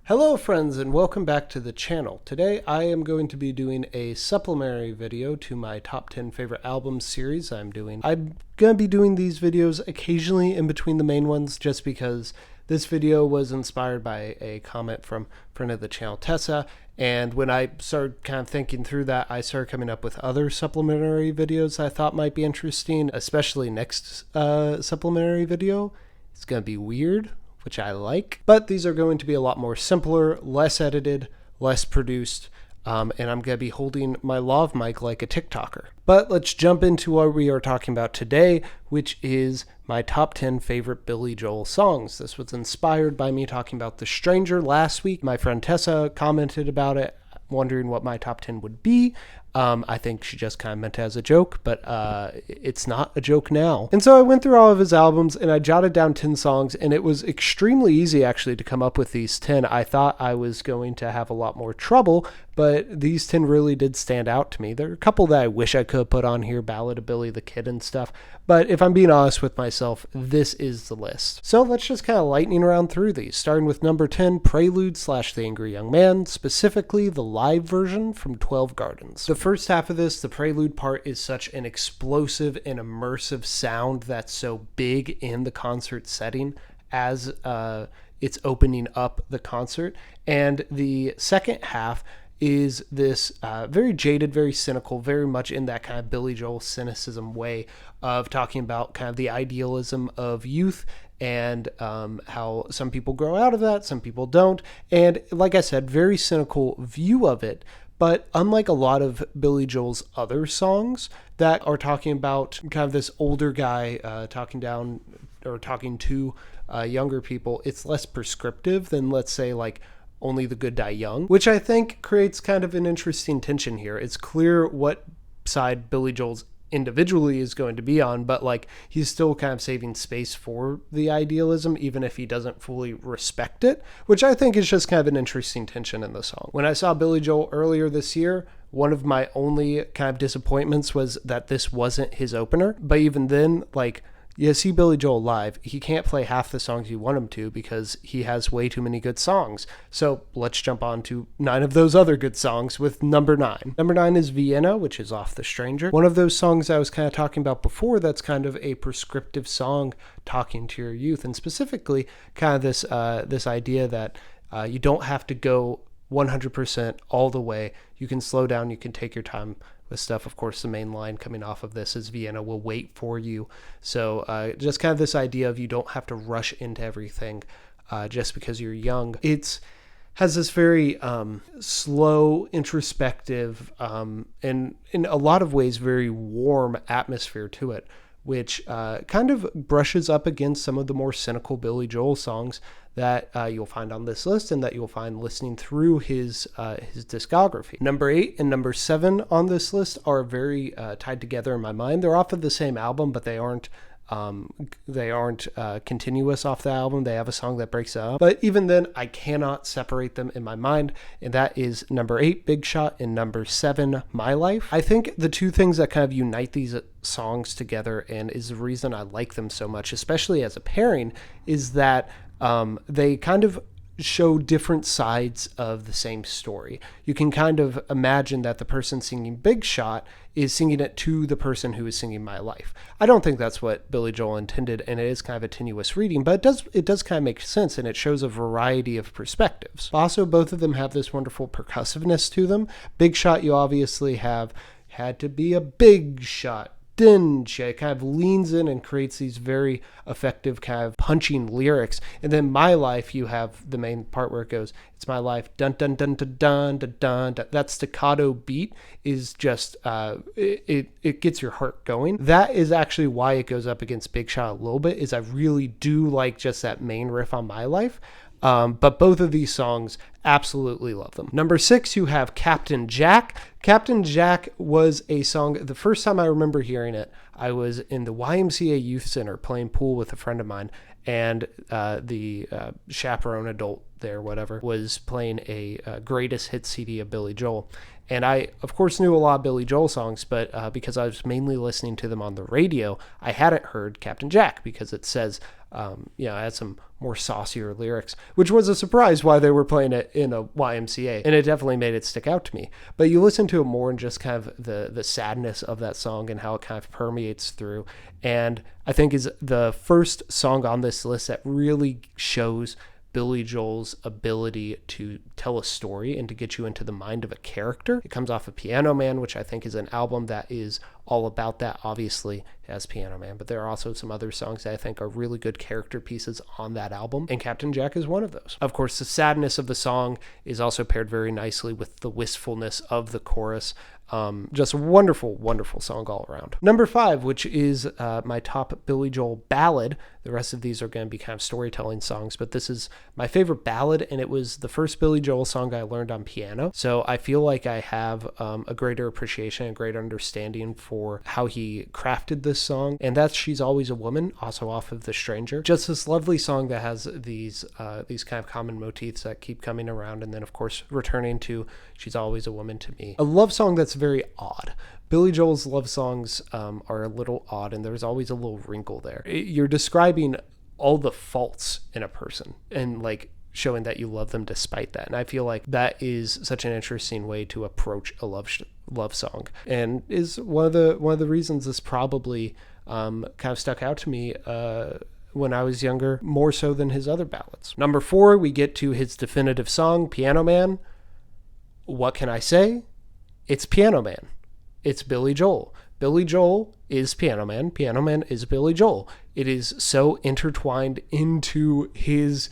Hello friends and welcome back to the channel. Today I am going to be doing a supplementary video to my top 10 favorite albums series I'm doing. I'm going to be doing these videos occasionally in between the main ones just because this video was inspired by a comment from friend of the channel Tessa, and when I started kind of thinking through that, I started coming up with other supplementary videos I thought might be interesting, especially next supplementary video. It's going to be weird, which I like, but these are going to be a lot more simpler, less edited, less produced, and I'm going to be holding my lav mic like a TikToker. But let's jump into what we are talking about today, which is my top 10 favorite Billy Joel songs. This was inspired by me talking about The Stranger last week. My friend Tessa commented about it, wondering what my top 10 would be. I think she just kind of meant it as a joke, but it's not a joke now. And so I went through all of his albums and I jotted down 10 songs, and it was extremely easy actually to come up with these 10. I thought I was going to have a lot more trouble, but these 10 really did stand out to me. There are a couple that I wish I could have put on here, Ballad of Billy the Kid and stuff, but if I'm being honest with myself, this is the list. So let's just kind of lightning around through these, starting with number 10, Prelude / The Angry Young Man, specifically the live version from 12 Gardens. The first half of this, the prelude part, is such an explosive and immersive sound that's so big in the concert setting as it's opening up the concert. And the second half is this very jaded, very cynical, very much in that kind of Billy Joel cynicism way of talking about kind of the idealism of youth and how some people grow out of that, some people don't. And like I said, very cynical view of it. But unlike a lot of Billy Joel's other songs that are talking about kind of this older guy talking down or talking to younger people, it's less prescriptive than, let's say, like Only the Good Die Young, which I think creates kind of an interesting tension here. It's clear what side Billy Joel's individually is going to be on, but like he's still kind of saving space for the idealism even if he doesn't fully respect it, which I think is just kind of an interesting tension in the song. When I saw Billy Joel earlier this year, one of my only kind of disappointments was that this wasn't his opener, but even then, like, you see Billy Joel live, he can't play half the songs you want him to because he has way too many good songs. So let's jump on to 9 of those other good songs with number 9. Number 9 is Vienna, which is off The Stranger. One of those songs I was kind of talking about before that's kind of a prescriptive song talking to your youth, and specifically kind of this idea that you don't have to go 100% all the way. You can slow down, you can take your time with stuff. Of course, the main line coming off of this is Vienna will wait for you. So just kind of this idea of you don't have to rush into everything just because you're young. It has this very slow, introspective, and in a lot of ways very warm atmosphere to it, which kind of brushes up against some of the more cynical Billy Joel songs that you'll find on this list and that you'll find listening through his discography. Number 8 and number 7 on this list are very tied together in my mind. They're off of the same album, but they aren't continuous off the album. They have a song that breaks it up, but even then I cannot separate them in my mind, and that is number 8, Big Shot, and number 7, My Life. I think the two things that kind of unite these songs together, and is the reason I like them so much, especially as a pairing, is that they kind of show different sides of the same story. You can kind of imagine that the person singing Big Shot is singing it to the person who is singing My Life. I don't think that's what Billy Joel intended, and it is kind of a tenuous reading, but it does kind of make sense, and it shows a variety of perspectives. Also, both of them have this wonderful percussiveness to them. Big Shot, you obviously have had to be a big shot. It kind of leans in and creates these very effective kind of punching lyrics. And then My Life, you have the main part where it goes, it's my life, dun dun dun dun dun dun dun. That staccato beat is just it gets your heart going. That is actually why it goes up against Big Shot a little bit, is I really do like just that main riff on My Life. But both of these songs, absolutely love them. Number 6, you have Captain Jack. Captain Jack was a song, the first time I remember hearing it, I was in the YMCA Youth Center playing pool with a friend of mine, and the chaperone adult there, whatever, was playing a greatest hit CD of Billy Joel. And I, of course, knew a lot of Billy Joel songs, but because I was mainly listening to them on the radio, I hadn't heard Captain Jack because it says, it had some more saucier lyrics, which was a surprise why they were playing it in a YMCA. And it definitely made it stick out to me. But you listen to it more and just kind of the sadness of that song and how it kind of permeates through. And I think is the first song on this list that really shows Billy Joel's ability to tell a story and to get you into the mind of a character. It comes off of Piano Man, which I think is an album that is all about that, obviously, as Piano Man, but there are also some other songs that I think are really good character pieces on that album, and Captain Jack is one of those. Of course, the sadness of the song is also paired very nicely with the wistfulness of the chorus. Just a wonderful, wonderful song all around. Number 5, which is my top Billy Joel ballad. The rest of these are going to be kind of storytelling songs, but this is my favorite ballad, and it was the first Billy Joel song I learned on piano. So I feel like I have a greater appreciation, a greater understanding for how he crafted this song, and that's She's Always a Woman, also off of The Stranger. Just this lovely song that has these kind of common motifs that keep coming around, and then of course returning to She's Always a Woman to me. A love song that's very odd. Billy Joel's love songs are a little odd, and there's always a little wrinkle there. You're describing all the faults in a person and like showing that you love them despite that. And I feel like that is such an interesting way to approach a love song, and is one of the reasons this probably kind of stuck out to me when I was younger, more so than his other ballads. Number 4, we get to his definitive song, Piano Man. What can I say? It's Piano Man. It's Billy Joel. Billy Joel is Piano Man. Piano Man is Billy Joel. It is so intertwined into his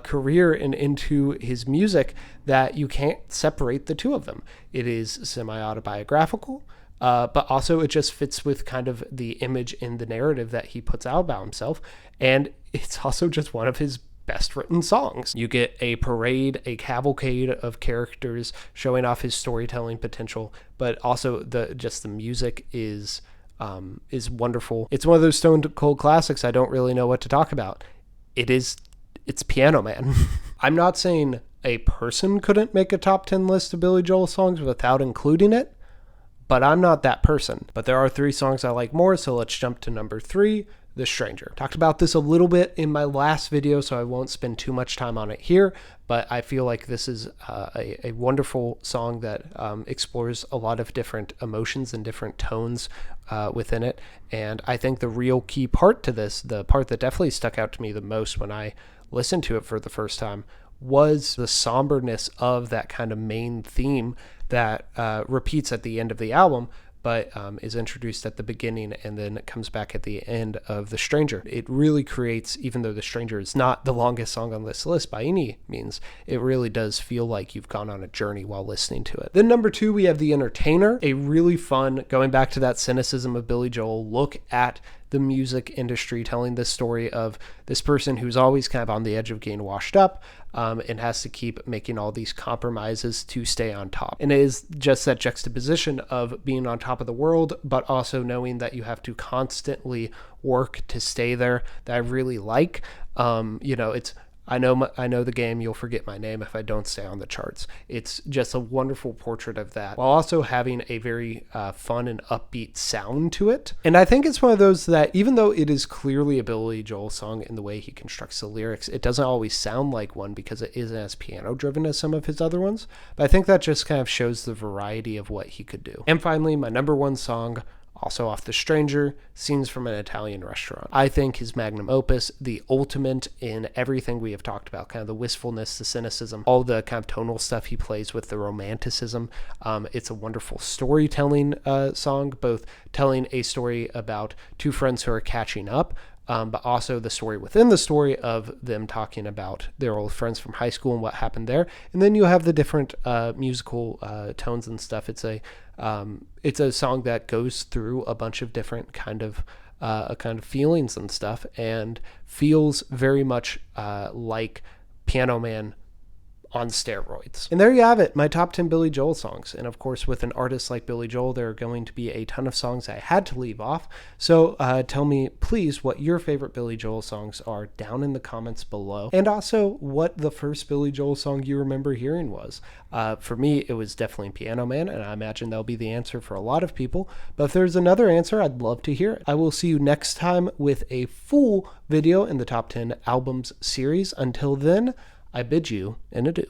career and into his music that you can't separate the two of them. It is semi-autobiographical, but also it just fits with kind of the image and the narrative that he puts out about himself. And it's also just one of his best written songs. You get a parade, a cavalcade of characters showing off his storytelling potential, but also the music is wonderful. It's one of those stone cold classics. I don't really know what to talk about. It's Piano Man. I'm not saying a person couldn't make a top 10 list of Billy Joel songs without including it, but I'm not that person. But there are 3 songs I like more, so let's jump to number 3, The Stranger. Talked about this a little bit in my last video, so I won't spend too much time on it here, but I feel like this is a wonderful song that explores a lot of different emotions and different tones within it. And I think the real key part to this, the part that definitely stuck out to me the most when I listened to it for the first time, was the somberness of that kind of main theme that repeats at the end of the album, but is introduced at the beginning and then it comes back at the end of The Stranger. It really creates, even though The Stranger is not the longest song on this list by any means, it really does feel like you've gone on a journey while listening to it. Then number 2, we have The Entertainer, a really fun, going back to that cynicism of Billy Joel, look at the music industry, telling this story of this person who's always kind of on the edge of getting washed up and has to keep making all these compromises to stay on top. And it is just that juxtaposition of being on top of the world, but also knowing that you have to constantly work to stay there, that I really like. It's I know the game, you'll forget my name if I don't stay on the charts. It's just a wonderful portrait of that, while also having a very fun and upbeat sound to it. And I think it's one of those that, even though it is clearly a Billy Joel song in the way he constructs the lyrics, it doesn't always sound like one because it isn't as piano driven as some of his other ones. But I think that just kind of shows the variety of what he could do. And finally, my number 1 song, also off The Stranger, Scenes from an Italian Restaurant. I think his magnum opus, the ultimate in everything we have talked about, kind of the wistfulness, the cynicism, all the kind of tonal stuff he plays with, the romanticism. It's a wonderful storytelling song, both telling a story about 2 friends who are catching up, but also the story within the story of them talking about their old friends from high school and what happened there. And then you have the different musical tones and stuff. It's a song that goes through a bunch of different kind of feelings and stuff, and feels very much like Piano Man on steroids. And there you have it, my top 10 Billy Joel songs. And of course, with an artist like Billy Joel, there are going to be a ton of songs I had to leave off. So tell me, please, what your favorite Billy Joel songs are down in the comments below. And also, what the first Billy Joel song you remember hearing was. For me, it was definitely Piano Man, and I imagine that'll be the answer for a lot of people. But if there's another answer, I'd love to hear it. I will see you next time with a full video in the top 10 albums series. Until then, I bid you an adieu.